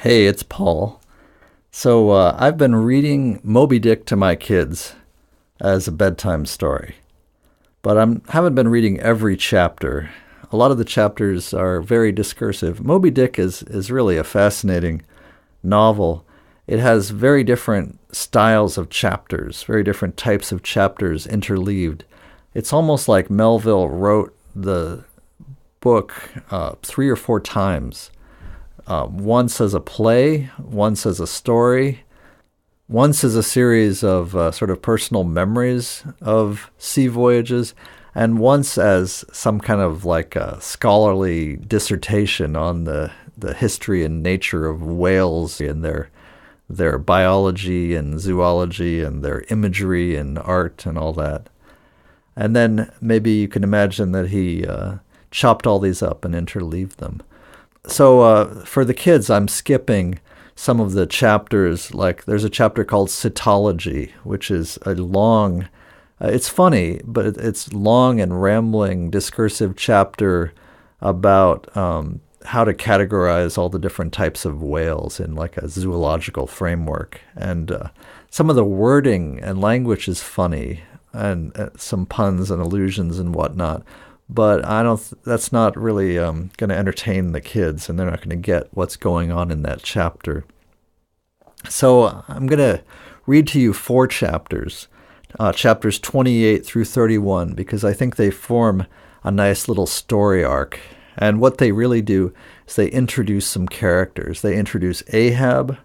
Hey, it's Paul. I've been reading Moby Dick to my kids as a bedtime story, but I haven't been reading every chapter. A lot of the chapters are very discursive. Moby Dick is really a fascinating novel. It has very different styles of chapters, very different types of chapters interleaved. It's almost like Melville wrote the book 3 or 4 times. Once as a play, once as a story, once as a series of sort of personal memories of sea voyages, and once as some kind of like a scholarly dissertation on the history and nature of whales and their biology and zoology and their imagery and art and all that. And then maybe you can imagine that he chopped all these up and interleaved them. For the kids, I'm skipping some of the chapters. Like there's a chapter called Cytology, which is a long, it's funny, but it's long and rambling discursive chapter about how to categorize all the different types of whales in like a zoological framework. And some of the wording and language is funny, and some puns and allusions and whatnot. But I don't. That's not really going to entertain the kids, and they're not going to get what's going on in that chapter. So I'm going to read to you 4 chapters, chapters 28 through 31, because I think they form a nice little story arc. And what they really do is they introduce some characters. They introduce Ahab,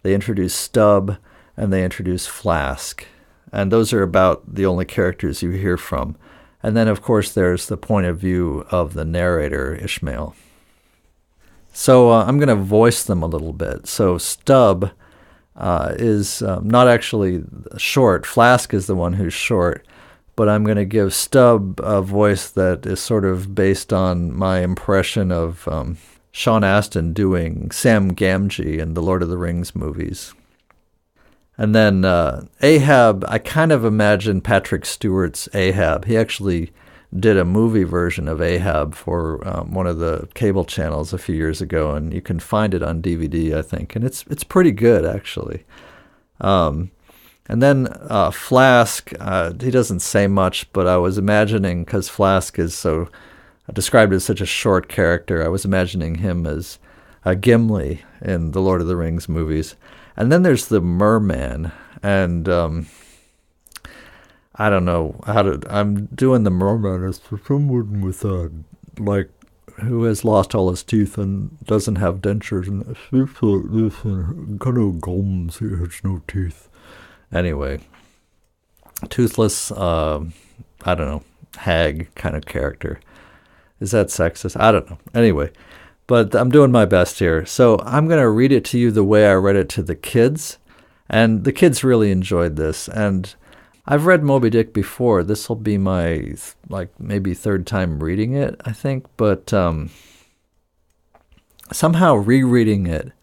they introduce Stubb, and they introduce Flask. And those are about the only characters you hear from. And then, of course, there's the point of view of the narrator, Ishmael. So I'm going to voice them a little bit. So Stubb is not actually short. Flask is the one who's short. But I'm going to give Stubb a voice that is sort of based on my impression of Sean Astin doing Sam Gamgee in the Lord of the Rings movies. And then Ahab, I kind of imagine Patrick Stewart's Ahab. He actually did a movie version of Ahab for one of the cable channels a few years ago, and you can find it on DVD, I think. And it's pretty good, actually. And then Flask, he doesn't say much, but I was imagining, because Flask is so described as such a short character, I was imagining him as Gimli in the Lord of the Rings movies. And then there's the merman, and I don't know I'm doing the merman as for someone with who has lost all his teeth and doesn't have dentures and speaks like this and kind of gums, he has no teeth. Anyway, toothless, I don't know, hag kind of character. Is that sexist? I don't know. Anyway. But I'm doing my best here. So I'm going to read it to you the way I read it to the kids. And the kids really enjoyed this. And I've read Moby Dick before. This will be my, maybe 3rd time reading it, I think. But somehow rereading it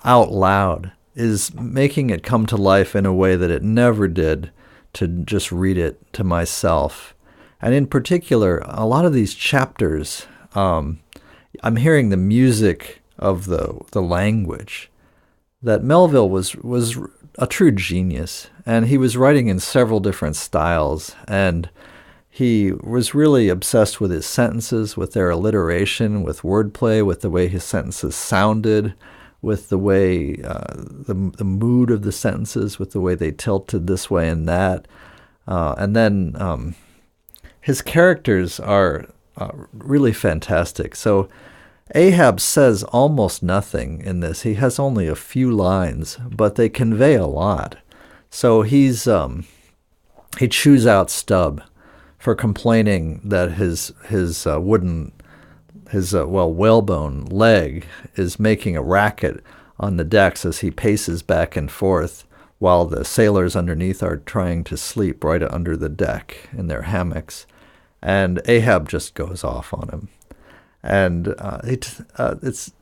out loud is making it come to life in a way that it never did to just read it to myself. And in particular, a lot of these chapters... I'm hearing the music of the language. That Melville was a true genius, and he was writing in several different styles, and he was really obsessed with his sentences, with their alliteration, with wordplay, with the way his sentences sounded, with the way the mood of the sentences, with the way they tilted this way and that. And then his characters are really fantastic. So Ahab says almost nothing in this. He has only a few lines, but they convey a lot. So he chews out Stubb for complaining that his whalebone leg is making a racket on the decks as he paces back and forth while the sailors underneath are trying to sleep right under the deck in their hammocks. And Ahab just goes off on him. And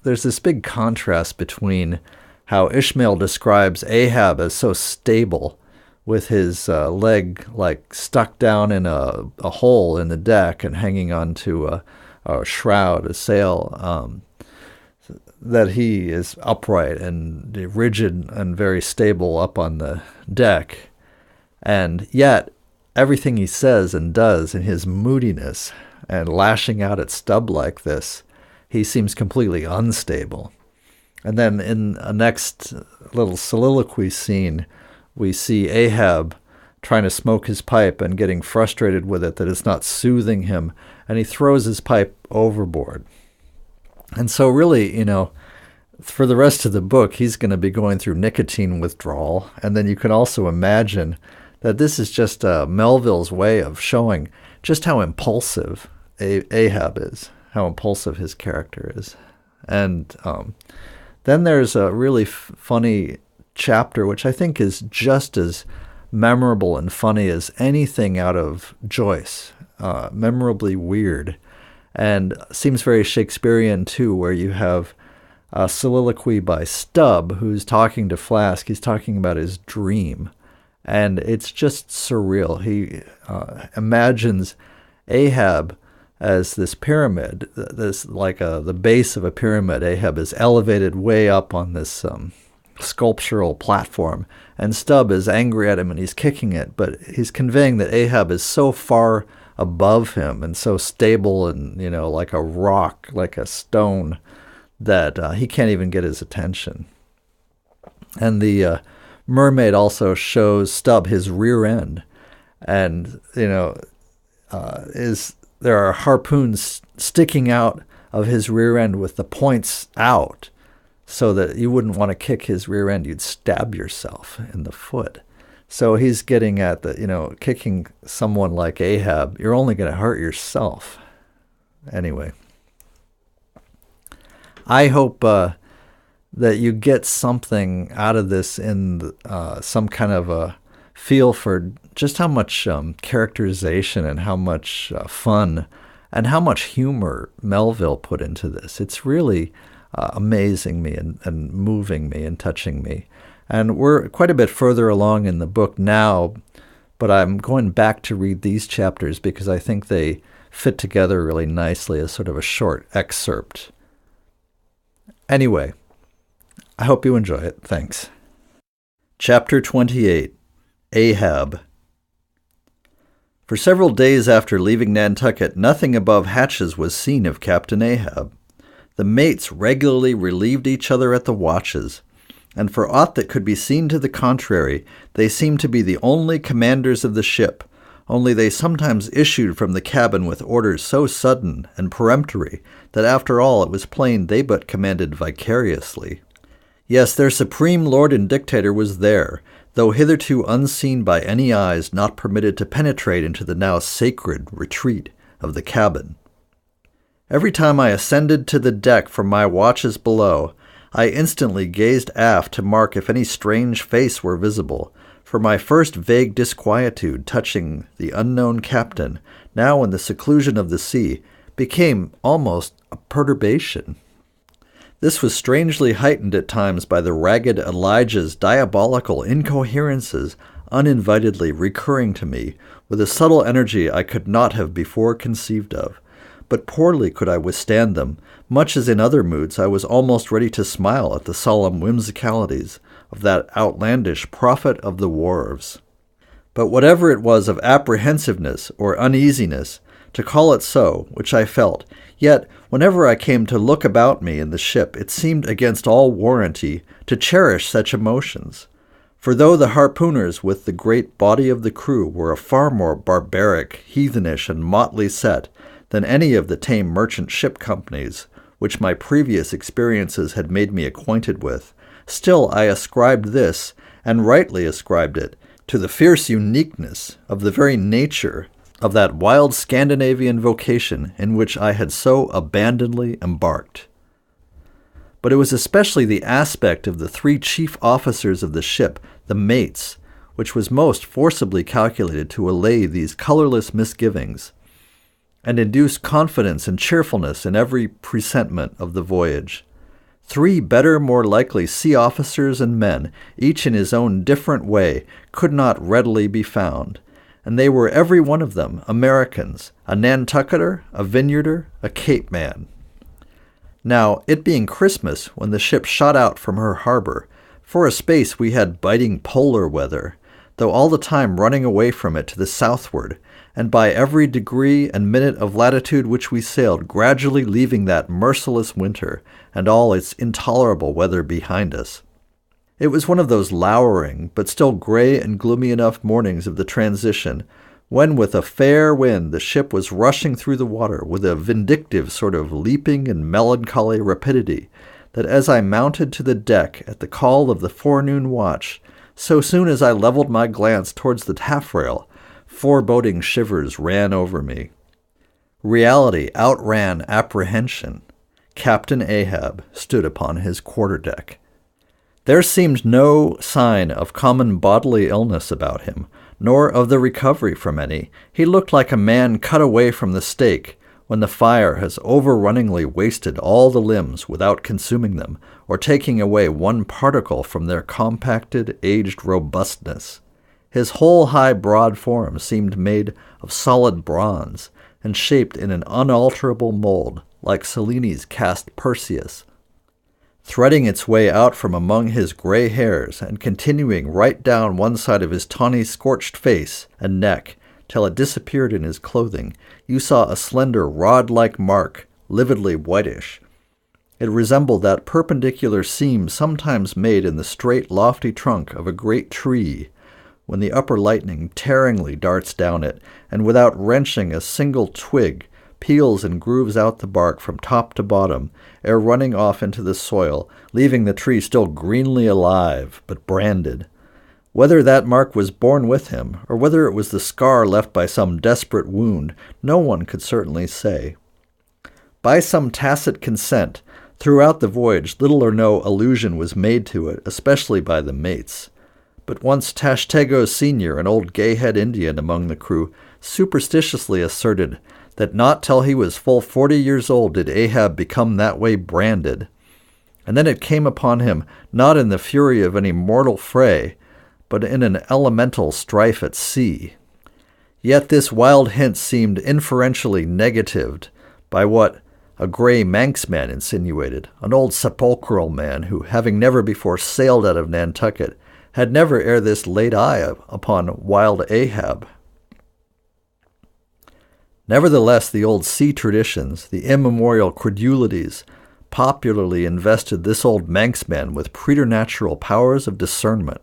there's this big contrast between how Ishmael describes Ahab as so stable with his leg like stuck down in a hole in the deck and hanging onto a shroud, a sail. that he is upright and rigid and very stable up on the deck. And yet, everything he says and does in his moodiness and lashing out at Stubb like this, he seems completely unstable. And then in a next little soliloquy scene, we see Ahab trying to smoke his pipe and getting frustrated with it, that it's not soothing him, and he throws his pipe overboard. And so really, for the rest of the book, he's going to be going through nicotine withdrawal. And then you can also imagine that this is just Melville's way of showing just how impulsive Ahab is, how impulsive his character is. And then there's a really funny chapter, which I think is just as memorable and funny as anything out of Joyce, memorably weird, and seems very Shakespearean too, where you have a soliloquy by Stubb, who's talking to Flask. He's talking about his dream, and it's just surreal. He imagines Ahab as this pyramid, this like the base of a pyramid. Ahab is elevated way up on this sculptural platform, and Stubb is angry at him and he's kicking it, but he's conveying that Ahab is so far above him and so stable and, like a rock, like a stone, that he can't even get his attention. And the mermaid also shows Stubb his rear end, and, there are harpoons sticking out of his rear end with the points out, so that you wouldn't want to kick his rear end. You'd stab yourself in the foot. So he's getting at that, kicking someone like Ahab, you're only going to hurt yourself. Anyway, I hope that you get something out of this in some kind of a feel for just how much characterization and how much fun and how much humor Melville put into this. It's really amazing me and moving me and touching me. And we're quite a bit further along in the book now, but I'm going back to read these chapters because I think they fit together really nicely as sort of a short excerpt. Anyway, I hope you enjoy it. Thanks. Chapter 28, Ahab. For several days after leaving Nantucket, nothing above hatches was seen of Captain Ahab. The mates regularly relieved each other at the watches, and for aught that could be seen to the contrary, they seemed to be the only commanders of the ship, only they sometimes issued from the cabin with orders so sudden and peremptory that after all it was plain they but commanded vicariously. Yes, their supreme lord and dictator was there, though hitherto unseen by any eyes not permitted to penetrate into the now sacred retreat of the cabin. Every time I ascended to the deck from my watches below, I instantly gazed aft to mark if any strange face were visible, for my first vague disquietude touching the unknown captain, now in the seclusion of the sea, became almost a perturbation. This was strangely heightened at times by the ragged Elijah's diabolical incoherences uninvitedly recurring to me with a subtle energy I could not have before conceived of. But poorly could I withstand them, much as in other moods I was almost ready to smile at the solemn whimsicalities of that outlandish prophet of the wharves. But whatever it was of apprehensiveness or uneasiness, to call it so, which I felt, yet whenever I came to look about me in the ship, it seemed against all warranty to cherish such emotions. For though the harpooners with the great body of the crew were a far more barbaric, heathenish, and motley set than any of the tame merchant ship companies which my previous experiences had made me acquainted with, still I ascribed this, and rightly ascribed it, to the fierce uniqueness of the very nature of that wild Scandinavian vocation in which I had so abandonedly embarked. But it was especially the aspect of the three chief officers of the ship, the mates, which was most forcibly calculated to allay these colorless misgivings, and induce confidence and cheerfulness in every presentment of the voyage. Three better, more likely sea officers and men, each in his own different way, could not readily be found, and they were every one of them Americans, a Nantucketer, a Vineyarder, a Cape man. Now, it being Christmas, when the ship shot out from her harbor, for a space we had biting polar weather, though all the time running away from it to the southward, and by every degree and minute of latitude which we sailed, gradually leaving that merciless winter and all its intolerable weather behind us. It was one of those lowering, but still gray and gloomy enough mornings of the transition, when with a fair wind the ship was rushing through the water with a vindictive sort of leaping and melancholy rapidity, that as I mounted to the deck at the call of the forenoon watch, so soon as I leveled my glance towards the taffrail, foreboding shivers ran over me. Reality outran apprehension. Captain Ahab stood upon his quarter-deck. There seemed no sign of common bodily illness about him, nor of the recovery from any. He looked like a man cut away from the stake, when the fire has overrunningly wasted all the limbs without consuming them, or taking away one particle from their compacted, aged robustness. His whole high broad form seemed made of solid bronze, and shaped in an unalterable mold, like Cellini's cast Perseus, threading its way out from among his gray hairs, and continuing right down one side of his tawny scorched face and neck, till it disappeared in his clothing. You saw a slender rod-like mark, lividly whitish. It resembled that perpendicular seam sometimes made in the straight, lofty trunk of a great tree, when the upper lightning tearingly darts down it, and without wrenching a single twig, peels and grooves out the bark from top to bottom, ere running off into the soil, leaving the tree still greenly alive, but branded. Whether that mark was born with him, or whether it was the scar left by some desperate wound, no one could certainly say. By some tacit consent, throughout the voyage little or no allusion was made to it, especially by the mates. But once Tashtego Sr., an old gay-head Indian among the crew, superstitiously asserted that not till he was full 40 years old did Ahab become that way branded. And then it came upon him, not in the fury of any mortal fray, but in an elemental strife at sea. Yet this wild hint seemed inferentially negatived by what a gray Manxman insinuated, an old sepulchral man who, having never before sailed out of Nantucket, had never ere this laid eye upon wild Ahab. Nevertheless, the old sea traditions, the immemorial credulities, popularly invested this old Manxman with preternatural powers of discernment,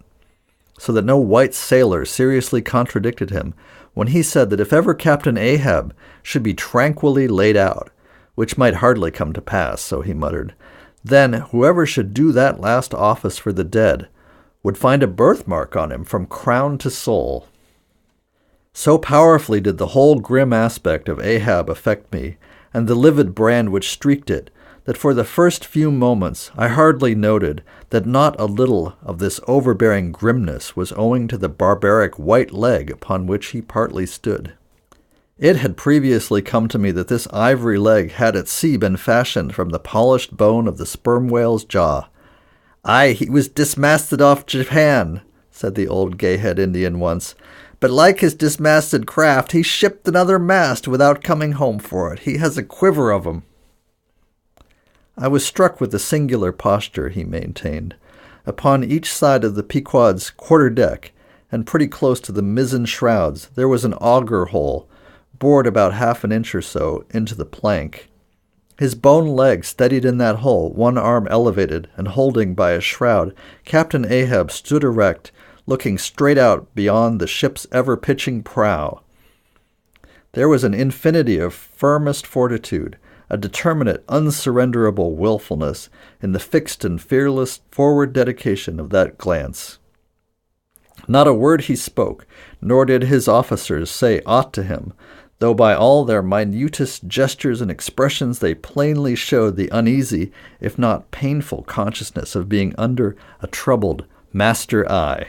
so that no white sailor seriously contradicted him when he said that if ever Captain Ahab should be tranquilly laid out, which might hardly come to pass, so he muttered, then whoever should do that last office for the dead would find a birthmark on him from crown to sole. So powerfully did the whole grim aspect of Ahab affect me, and the livid brand which streaked it, that for the first few moments I hardly noted that not a little of this overbearing grimness was owing to the barbaric white leg upon which he partly stood. It had previously come to me that this ivory leg had at sea been fashioned from the polished bone of the sperm whale's jaw. "Aye, he was dismasted off Japan," said the old gay-head Indian once, "but like his dismasted craft, he shipped another mast without coming home for it. He has a quiver of 'em." I was struck with the singular posture he maintained. Upon each side of the Pequod's quarter-deck, and pretty close to the mizzen shrouds, there was an auger hole, bored about half an inch or so into the plank. His bone leg steadied in that hole, one arm elevated, and holding by a shroud, Captain Ahab stood erect, looking straight out beyond the ship's ever-pitching prow. There was an infinity of firmest fortitude, a determinate, unsurrenderable willfulness in the fixed and fearless forward dedication of that glance. Not a word he spoke, nor did his officers say aught to him, though by all their minutest gestures and expressions they plainly showed the uneasy, if not painful, consciousness of being under a troubled master eye.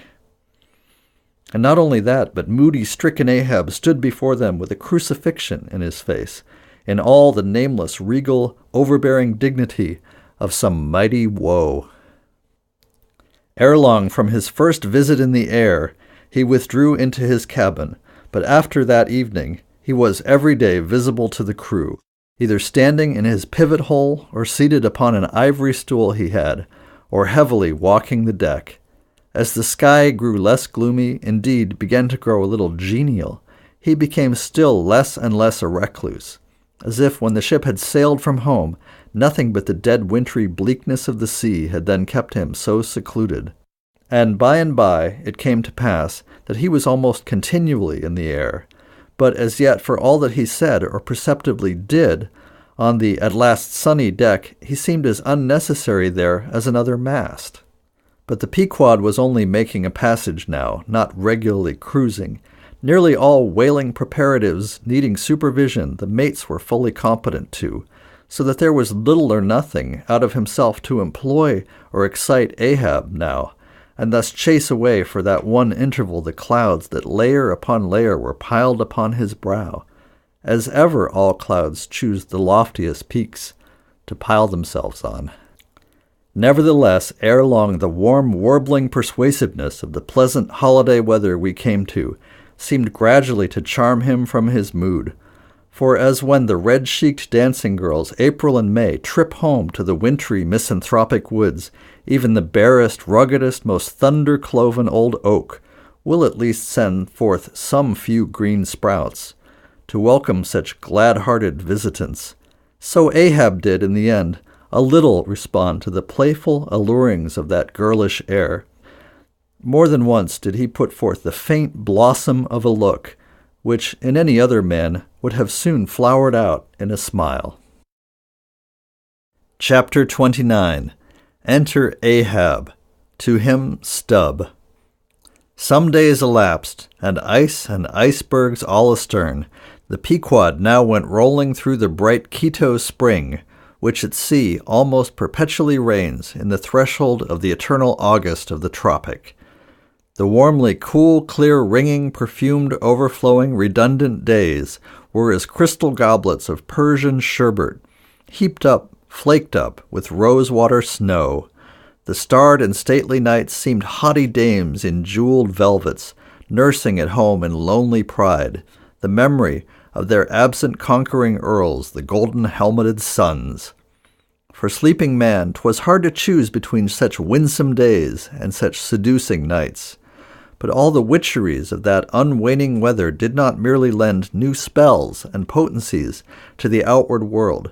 And not only that, but moody, stricken Ahab stood before them with a crucifixion in his face, in all the nameless, regal, overbearing dignity of some mighty woe. Ere long, from his first visit in the air, he withdrew into his cabin, but after that evening he was every day visible to the crew, either standing in his pivot hole or seated upon an ivory stool he had, or heavily walking the deck. As the sky grew less gloomy, indeed began to grow a little genial, he became still less and less a recluse, as if when the ship had sailed from home, nothing but the dead wintry bleakness of the sea had then kept him so secluded. And by it came to pass that he was almost continually in the air, but as yet for all that he said or perceptibly did, on the at last sunny deck he seemed as unnecessary there as another mast. But the Pequod was only making a passage now, not regularly cruising. Nearly all whaling preparatives needing supervision the mates were fully competent to, so that there was little or nothing out of himself to employ or excite Ahab now, and thus chase away for that one interval the clouds that layer upon layer were piled upon his brow, as ever all clouds choose the loftiest peaks to pile themselves on. Nevertheless, ere long the warm, warbling persuasiveness of the pleasant holiday weather we came to seemed gradually to charm him from his mood, for as when the red-cheeked dancing girls April and May trip home to the wintry misanthropic woods, even the barest, ruggedest, most thunder-cloven old oak will at least send forth some few green sprouts to welcome such glad-hearted visitants, so Ahab did in the end a little respond to the playful allurings of that girlish air. More than once did he put forth the faint blossom of a look, which in any other man would have soon flowered out in a smile. Chapter 29. Enter Ahab. To him Stubb. Some days elapsed, and icebergs all astern. The Pequod now went rolling through the bright Quito spring, which at sea almost perpetually reigns in the threshold of the eternal August of the tropic. The warmly cool, clear, ringing, perfumed, overflowing, redundant days were as crystal goblets of Persian sherbet, heaped up, flaked up with rose-water snow. The starred and stately nights seemed haughty dames in jeweled velvets, nursing at home in lonely pride the memory of their absent conquering earls, the golden-helmeted suns. For sleeping man, 'twas hard to choose between such winsome days and such seducing nights. But all the witcheries of that unwaning weather did not merely lend new spells and potencies to the outward world.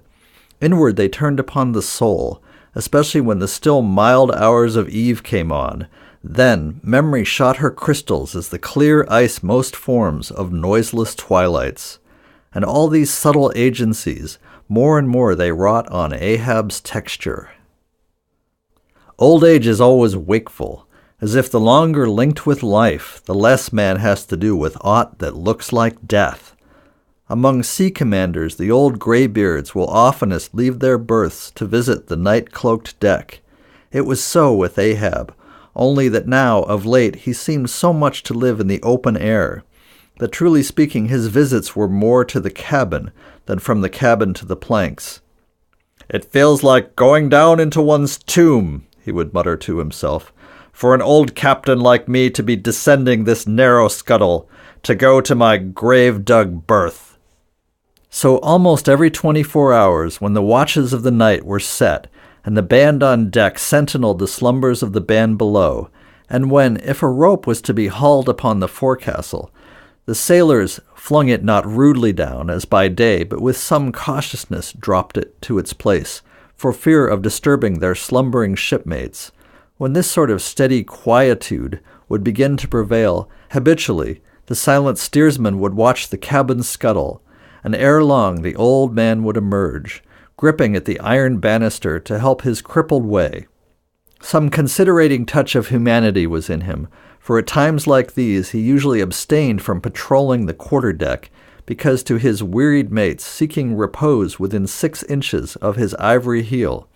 Inward they turned upon the soul, especially when the still mild hours of eve came on. Then memory shot her crystals as the clear ice most forms of noiseless twilights. And all these subtle agencies, more and more they wrought on Ahab's texture. Old age is always wakeful, as if the longer linked with life, the less man has to do with aught that looks like death. Among sea commanders, the old graybeards will oftenest leave their berths to visit the night-cloaked deck. It was so with Ahab, only that now, of late, he seemed so much to live in the open air, that truly speaking his visits were more to the cabin than from the cabin to the planks. "It feels like going down into one's tomb," he would mutter to himself, "for an old captain like me to be descending this narrow scuttle, to go to my grave-dug berth." So almost every 24 hours, when the watches of the night were set, and the band on deck sentineled the slumbers of the band below, and when, if a rope was to be hauled upon the forecastle, the sailors flung it not rudely down as by day, but with some cautiousness dropped it to its place, for fear of disturbing their slumbering shipmates. When this sort of steady quietude would begin to prevail, habitually the silent steersman would watch the cabin scuttle, and ere long the old man would emerge, gripping at the iron banister to help his crippled way. Some considerating touch of humanity was in him, for at times like these he usually abstained from patrolling the quarter-deck, because to his wearied mates seeking repose within 6 inches of his ivory heel,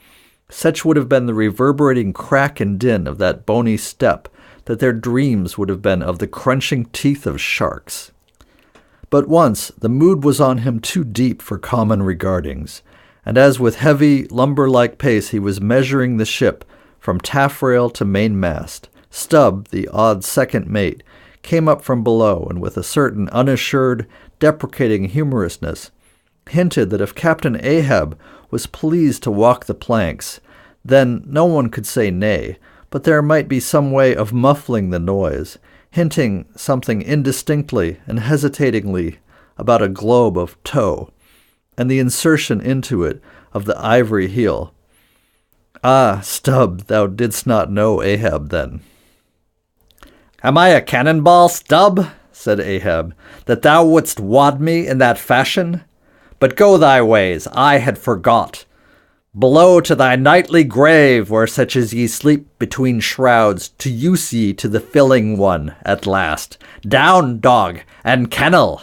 such would have been the reverberating crack and din of that bony step, that their dreams would have been of the crunching teeth of sharks. But once the mood was on him too deep for common regardings, and as with heavy, lumber-like pace he was measuring the ship from taffrail to mainmast, Stubb, the odd second mate, came up from below, and with a certain unassured, deprecating humorousness, hinted that if Captain Ahab was pleased to walk the planks, then no one could say nay, but there might be some way of muffling the noise, hinting something indistinctly and hesitatingly about a globe of tow, and the insertion into it of the ivory heel. Ah, Stubb, thou didst not know Ahab then. "Am I a cannonball, Stubb," said Ahab, "that thou wouldst wad me in that fashion? But go thy ways, I had forgot. Below to thy nightly grave, where such as ye sleep between shrouds, to use ye to the filling one at last. Down, dog, and kennel!"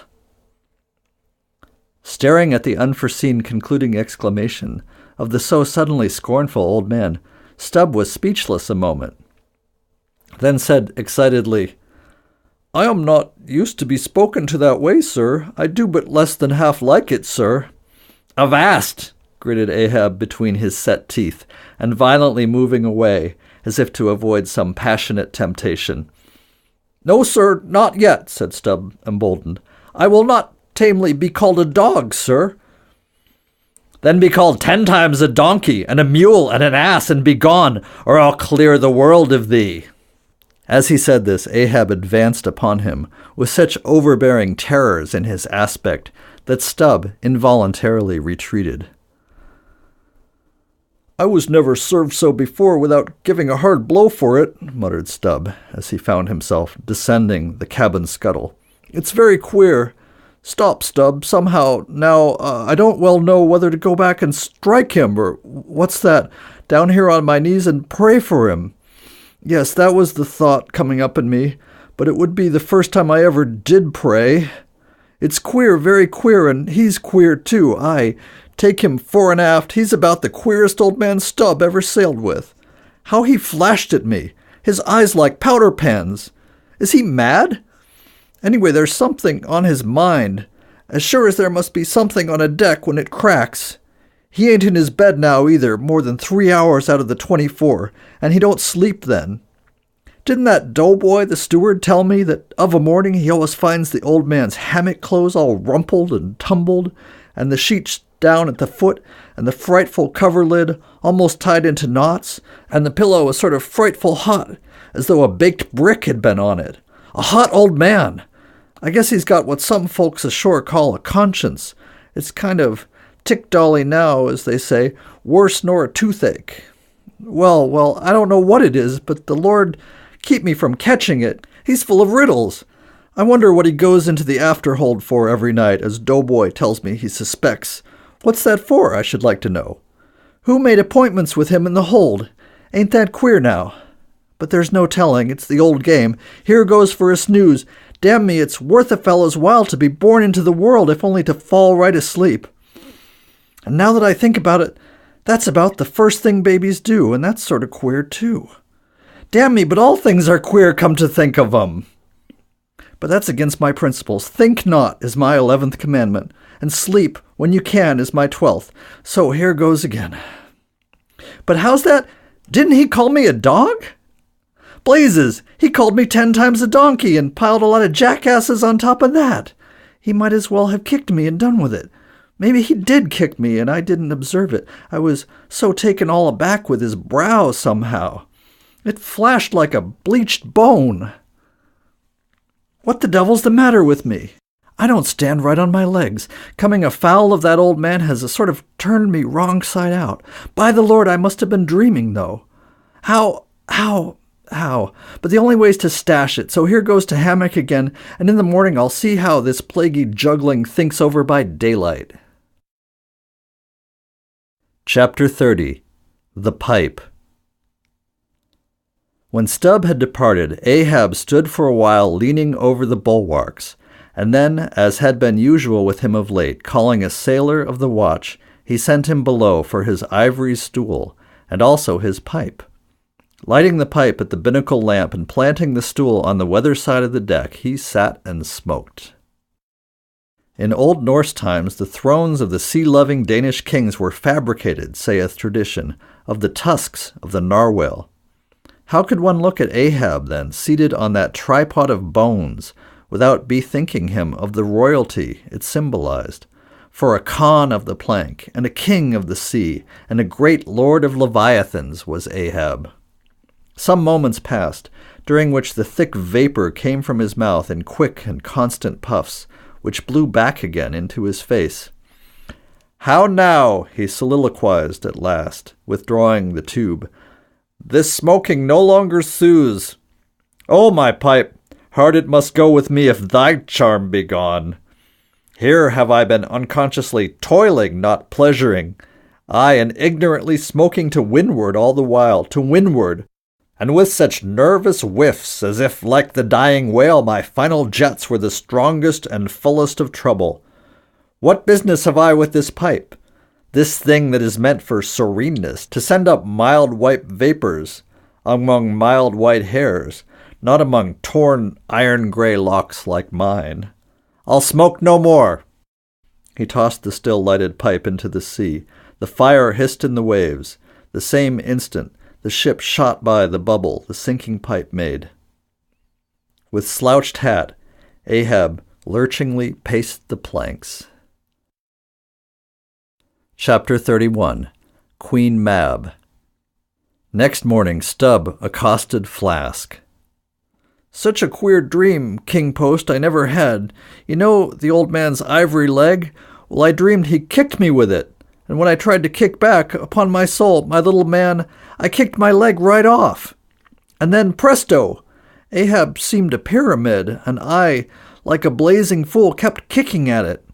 Staring at the unforeseen concluding exclamation of the so suddenly scornful old man, Stubb was speechless a moment, then said excitedly, "I am not used to be spoken to that way, sir. I do but less than half like it, sir." "Avast!" gritted Ahab between his set teeth, and violently moving away, as if to avoid some passionate temptation. "No, sir, not yet," said Stubb, emboldened. "I will not tamely be called a dog, sir." "Then be called 10 times a donkey, and a mule, and an ass, and be gone, or I'll clear the world of thee." As he said this, Ahab advanced upon him with such overbearing terrors in his aspect that Stubb involuntarily retreated. "I was never served so before without giving a hard blow for it," muttered Stubb, as he found himself descending the cabin scuttle. "It's very queer. Stop, Stubb, somehow. Now, I don't well know whether to go back and strike him, or what's that, down here on my knees and pray for him. Yes, that was the thought coming up in me, but it would be the first time I ever did pray. It's queer, very queer, and he's queer too. Aye, take him fore and aft, he's about the queerest old man Stubb ever sailed with. How he flashed at me, his eyes like powder pans. Is he mad? Anyway, there's something on his mind, as sure as there must be something on a deck when it cracks. He ain't in his bed now either, more than 3 hours out of the 24, and he don't sleep then. Didn't that doughboy, the steward, tell me that of a morning he always finds the old man's hammock clothes all rumpled and tumbled, and the sheets down at the foot, and the frightful coverlid almost tied into knots, and the pillow was sort of frightful hot, as though a baked brick had been on it. A hot old man! I guess he's got what some folks ashore call a conscience. It's kind of tick-dolly now, as they say, worse nor a toothache. Well, I don't know what it is, but the Lord keep me from catching it. He's full of riddles. I wonder what he goes into the afterhold for every night, as Doughboy tells me he suspects. What's that for, I should like to know? Who made appointments with him in the hold? Ain't that queer now? But there's no telling. It's the old game. Here goes for a snooze. Damn me, it's worth a fellow's while to be born into the world, if only to fall right asleep. And now that I think about it, that's about the first thing babies do, and that's sort of queer, too. Damn me, but all things are queer, come to think of 'em. But that's against my principles. Think not is my 11th commandment, and sleep when you can is my 12th. So here goes again. But how's that? Didn't he call me a dog? Blazes! He called me 10 times a donkey and piled a lot of jackasses on top of that. He might as well have kicked me and done with it. Maybe he did kick me and I didn't observe it. I was so taken all aback with his brow somehow. It flashed like a bleached bone. What the devil's the matter with me? I don't stand right on my legs. Coming afoul of that old man has sort of turned me wrong side out. By the Lord, I must have been dreaming, though. How? But the only way's to stash it, so here goes to hammock again, and in the morning I'll see how this plaguey juggling thinks over by daylight. Chapter 30. The Pipe. When Stubb had departed, Ahab stood for a while leaning over the bulwarks, and then, as had been usual with him of late, calling a sailor of the watch, he sent him below for his ivory stool, and also his pipe. Lighting the pipe at the binnacle lamp and planting the stool on the weather side of the deck, he sat and smoked. In Old Norse times, the thrones of the sea-loving Danish kings were fabricated, saith tradition, of the tusks of the narwhal. How could one look at Ahab, then, seated on that tripod of bones, without bethinking him of the royalty it symbolized? For a Khan of the plank, and a king of the sea, and a great lord of Leviathans was Ahab. Some moments passed, during which the thick vapor came from his mouth in quick and constant puffs, which blew back again into his face. "How now?" he soliloquized at last, withdrawing the tube. "This smoking no longer soothes. Oh, my pipe, hard it must go with me if thy charm be gone. Here have I been unconsciously toiling, not pleasuring, aye, and ignorantly smoking to windward all the while, to windward, and with such nervous whiffs as if, like the dying whale, my final jets were the strongest and fullest of trouble. What business have I with this pipe, this thing that is meant for sereneness, to send up mild white vapors among mild white hairs, not among torn iron-gray locks like mine? I'll smoke no more." He tossed the still-lighted pipe into the sea. The fire hissed in the waves. The same instant, the ship shot by the bubble the sinking pipe made. With slouched hat, Ahab lurchingly paced the planks. Chapter 31. Queen Mab. Next morning, Stubb accosted Flask. "Such a queer dream, King Post, I never had. You know the old man's ivory leg? Well, I dreamed he kicked me with it, and when I tried to kick back, upon my soul, my little man, I kicked my leg right off. And then, presto! Ahab seemed a pyramid, and I, like a blazing fool, kept kicking at it.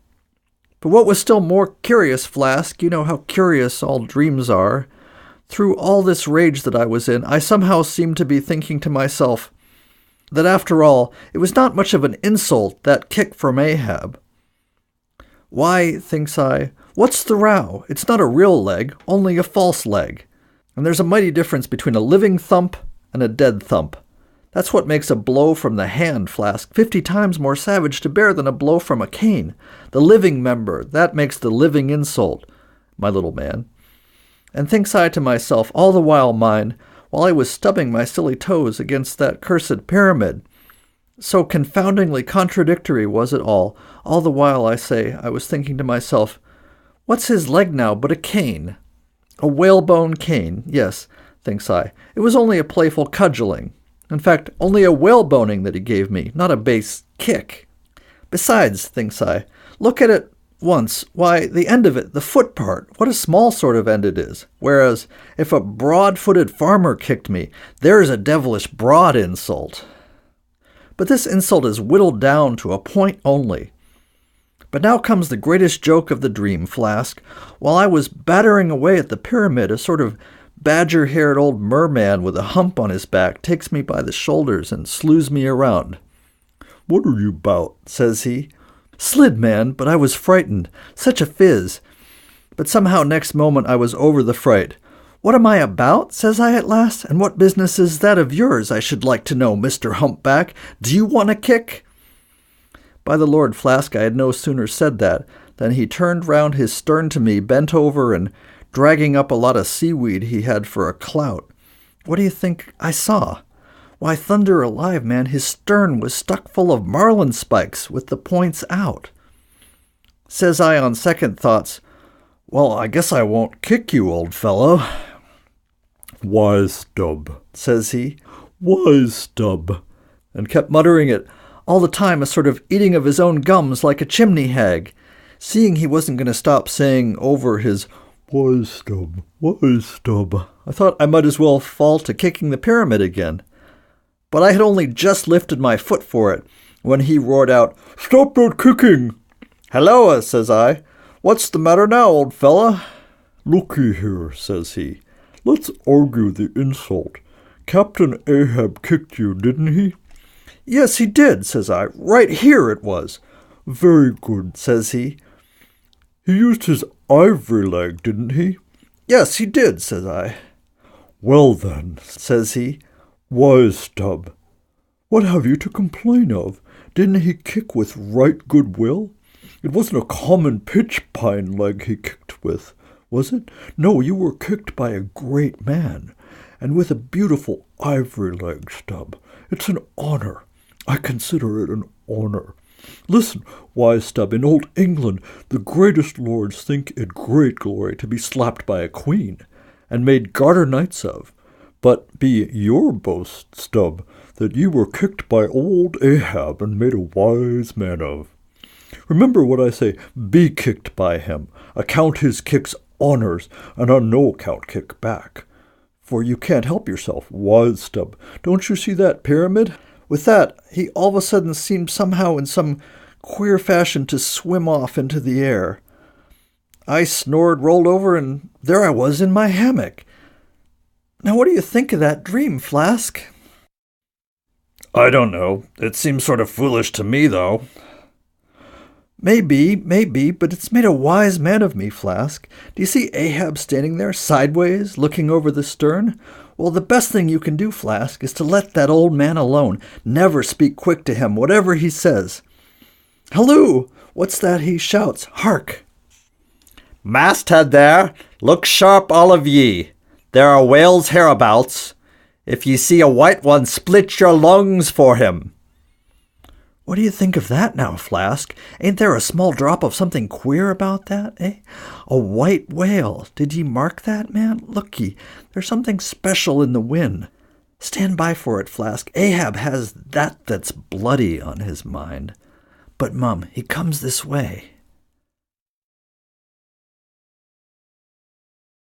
But what was still more curious, Flask, you know how curious all dreams are, through all this rage that I was in, I somehow seemed to be thinking to myself that after all, it was not much of an insult, that kick from Ahab. Why, thinks I, what's the row? It's not a real leg, only a false leg. And there's a mighty difference between a living thump and a dead thump. That's what makes a blow from the hand, Flask, 50 times more savage to bear than a blow from a cane. The living member, that makes the living insult, my little man. And thinks I to myself, all the while I was stubbing my silly toes against that cursed pyramid. So confoundingly contradictory was it all the while I say I was thinking to myself, what's his leg now but a cane? A whalebone cane, yes, thinks I. It was only a playful cudgeling. In fact, only a whaleboning that he gave me, not a base kick. Besides, thinks I, look at it once. Why, the end of it, the foot part, what a small sort of end it is. Whereas, if a broad-footed farmer kicked me, there's a devilish broad insult. But this insult is whittled down to a point only. But now comes the greatest joke of the dream, Flask. While I was battering away at the pyramid, a sort of badger-haired old merman with a hump on his back takes me by the shoulders and slews me around. "What are you 'bout?" says he. Slid, man, but I was frightened. Such a fizz. But somehow next moment I was over the fright. "What am I about?" says I at last. "And what business is that of yours, I should like to know, Mr. Humpback? Do you want a kick?" By the Lord, Flask, I had no sooner said that than he turned round his stern to me, bent over, and dragging up a lot of seaweed he had for a clout. What do you think I saw? Why, thunder alive, man, his stern was stuck full of marlin spikes with the points out. Says I on second thoughts, "Well, I guess I won't kick you, old fellow." "Wise Stubb," says he. "Wise Stubb," and kept muttering it all the time, a sort of eating of his own gums like a chimney hag. Seeing he wasn't going to stop saying over his "Wise Stubb, wise Stubb," I thought I might as well fall to kicking the pyramid again. But I had only just lifted my foot for it when he roared out, "Stop that kicking!" "Halloa," says I. "What's the matter now, old fella?" "Looky here," says he. "Let's argue the insult. Captain Ahab kicked you, didn't he?" "Yes, he did," says I. "Right here it was." "Very good," says he. "He used his ivory leg, didn't he?" "Yes, he did," says I. "Well then," says he, "wise Stubb, what have you to complain of? Didn't he kick with right good will? It wasn't a common pitch-pine leg he kicked with, was it? No, you were kicked by a great man, and with a beautiful ivory leg, Stubb. It's an honor. I consider it an honor. Listen, wise Stubb, in old England the greatest lords think it great glory to be slapped by a queen, and made garter knights of. But be your boast, Stubb, that ye were kicked by old Ahab and made a wise man of. Remember what I say, be kicked by him, account his kicks honours, and on no account kick back. For you can't help yourself, wise Stubb. Don't you see that pyramid? With that, he all of a sudden seemed somehow in some queer fashion to swim off into the air. I snored, rolled over, and there I was in my hammock. Now what do you think of that dream, Flask? I don't know. It seems sort of foolish to me, though. Maybe, but it's made a wise man of me, Flask. Do you see Ahab standing there, sideways, looking over the stern? Well, the best thing you can do, Flask, is to let that old man alone. Never speak quick to him, whatever he says. Halloo! What's that he shouts? Hark! Masthead there, look sharp all of ye. There are whales hereabouts. If ye see a white one, split your lungs for him. What do you think of that now, Flask? Ain't there a small drop of something queer about that, eh? A white whale. Did ye mark that, man? Look ye, there's something special in the wind. Stand by for it, Flask. Ahab has that's bloody on his mind. But, Mum, he comes this way.